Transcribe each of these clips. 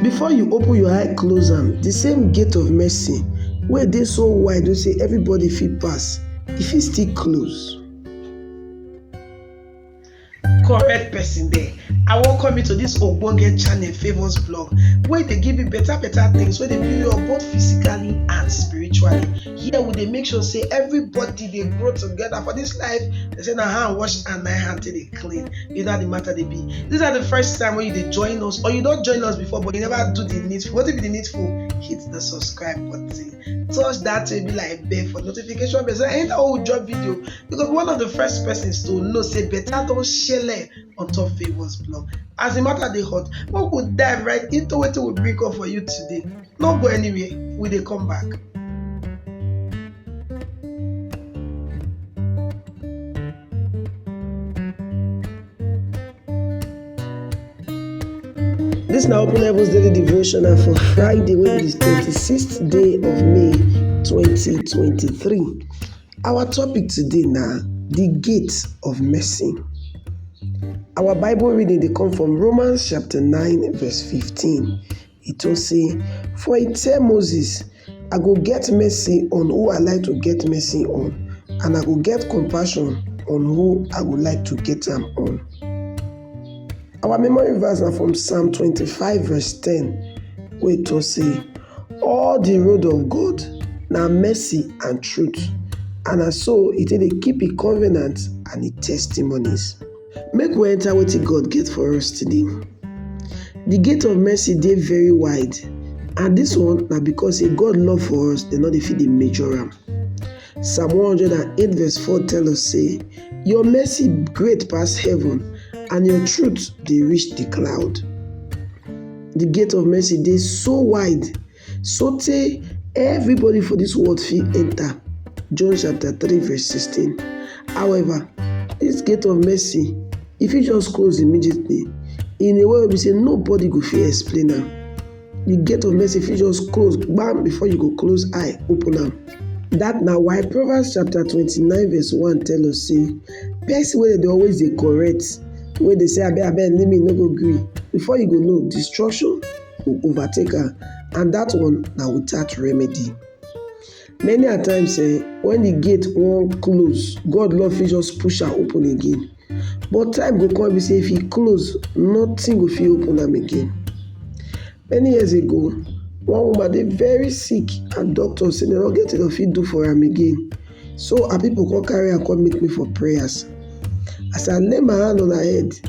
Before you open your eye close am, the same gate of mercy wey dey so wide wey say everybody fit pass, e fit still close. Correct person there. I welcome you to this ogbonge channel Favours Vlog, wey dey give you better things wey dey build you up both physically and spiritually. Here we dey make sure say everybody dey grow together for this life. They say na hand wash and na hand till dey clean. Either the matter dey be. This is the first time when you dey join us, or you don join us before but you never do the needful. What be the needful? Hit the subscribe button. Touch that will be like bell for notification bell. So anytime we drop video, because one of the first persons to know say better don share on top Favours Vlog. As the matter dey hot, we go dive right into wetin we bring up for you today. No go anywhere, we dey come back. This na Open Heavens Daily Devotional for Friday, wey be the 26th day of May 2023. Our topic today na the gate of mercy. Our Bible reading dey come from Romans chapter 9 verse 15. It will say, "For he tell Moses, I go get mercy on who I like to get mercy on, and I go get compassion on who I would like to get am on." Our memory verse na from Psalm 25 verse 10, where it will say, "All the road of God na mercy and truth, and na so e take dey keep e covenant and e testimonies." Make we enter wetin God get for us today. The gate of mercy dey very wide, and this one na because say God love for us, dem no dey fit dey measure am. Psalm 108 verse 4 tell us say, "Your mercy great pass heaven, and your truth dey reach the cloud." The gate of mercy dey so wide, so tey everybody for this world fit enter. John chapter 3 verse 16. However, this gate of mercy, e fit just close immediately in a way wey be say nobody go fit explain am. The gate of mercy fit just close gbam before you go close eye open am. That na why Proverbs chapter 29 verse 1 tell us say, person wey dey always dey correct, wey dey say abeg leave me, no go gree, before you go know, destruction go overtake her, and that one na without remedy. Many a times when the gate wan close, God love fit just push am open again. But time go come be say if e close, nothing go fit open am again. Many years ago, one woman dey very sick, and doctor say dem no get wetin dem fit do for am again. So her people come carry her come meet me for prayers. As I lay my hand on her head,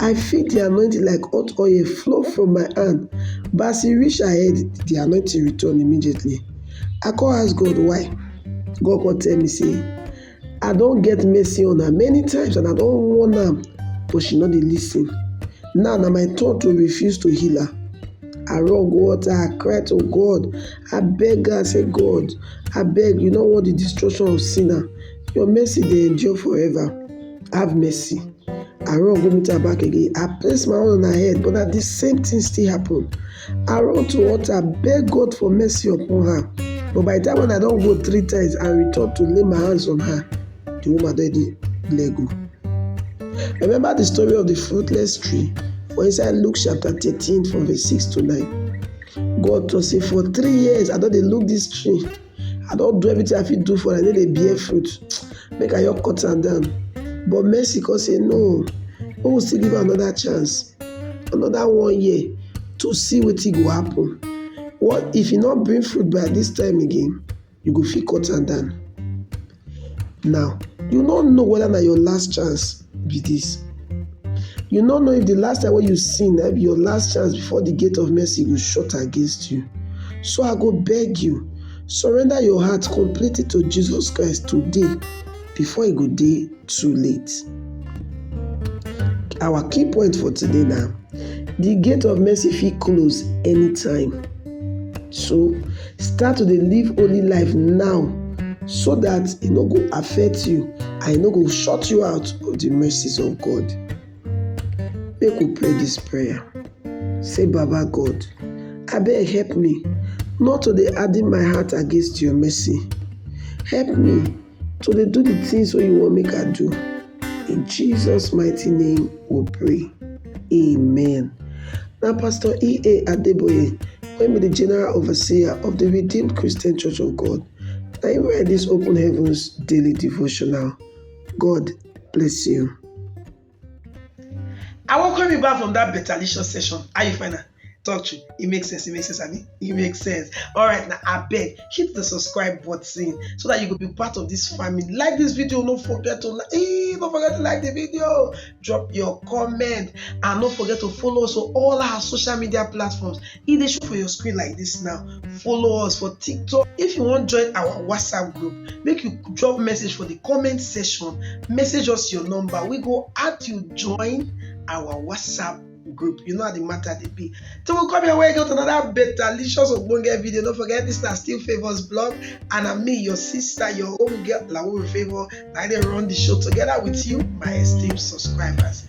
I feel the anointing like hot oil flow from my hand. But as e reach her head, the anointing return immediately. I come ask God why. God come tell me say, I don get mercy on her many times and I don warn am, but she no dey listen. Now na my turn to refuse to heal her. I run go water, I cry to God. I beg her, say, God, I beg, you no want the destruction of sinner. Your mercy dey endure forever. Have mercy. I run go meet her back again. I place my hand on her head, but at the same thing still happen. I run to water, beg God for mercy upon her. But by the time when I don go 3 times and return to lay my hands on her, the woman already let go. Remember the story of the fruitless tree for inside Luke chapter 13 from verse 6 to 9. God to say, for 3 years I don dey look this tree. I don do everything I fit do for her, and dey bear fruit. Make I just cut am down. But mercy come say no, we will still give her another chance, another 1 year to see wetin go happen. What if e no bring fruit by this time again? You go fit cut am down. Now, you no know whether na your last chance be this. You no know if the last time when you sin na be your last chance before the gate of mercy go shut against you. So I go beg you, surrender your heart completely to Jesus Christ today before e go dey too late. Our key point for today now, the gate of mercy fit close anytime. So start to dey live holy life now, so that e no go affect you and e no go shut you out of the mercies of God. Make we pray this prayer. Say, Baba God, abeg help me not to dey harden my heart against your mercy. Help me to dey do the things wey you wan make I do. In Jesus' mighty name we pray. Amen. Now, Pastor E.A. Adeboye, when be the General Overseer of the Redeemed Christian Church of God, I read this Open Heavens daily devotional. God bless you. I welcome you back from that betalicious session. How you find that? Talk to you. It makes sense. Abi? It makes sense. All right, now I beg, hit the subscribe button so that you could be part of this family. Like this video, don't forget to like the video. Drop your comment and don't forget to follow us on all our social media platforms. If they show for your screen like this now, follow us for TikTok. If you want to join our WhatsApp group, make you drop message for the comment section. Message us your number. We go add you join our WhatsApp group. You know how the matter they be. So we'll come your way, go to another betalicious Ogbonge video. Don't forget, this is Still Favors blog, and I'm me, your sister, your own girl, Lawo Favor. I didn't run the show together with you, my esteemed subscribers.